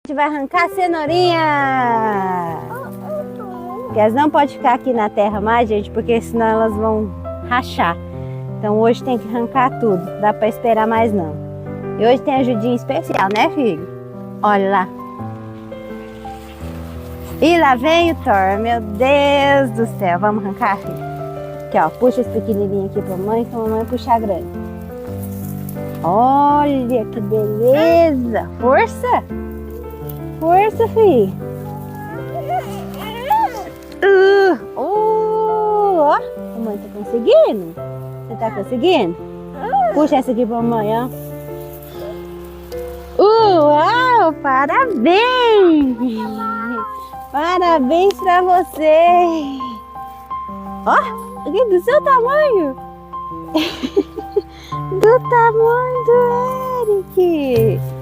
A gente vai arrancar a cenourinha. Porque elas não podem ficar aqui na terra mais, gente, porque senão elas vão rachar. Então hoje tem que arrancar tudo. Dá pra esperar mais não. E hoje tem ajudinha especial, né, filho? Olha lá. E lá vem o Thor. Meu Deus do céu. Vamos arrancar, filho? Aqui, ó. Puxa esse pequenininho aqui pra mamãe, que a mamãe puxar grande. Olha que beleza. Força. Força, filho. Ó, a mamãe tá conseguindo? Você tá conseguindo? Puxa essa aqui pra mamãe, ó. Uau, parabéns! Parabéns pra você! Ó, aqui do seu tamanho! Do tamanho do Eric!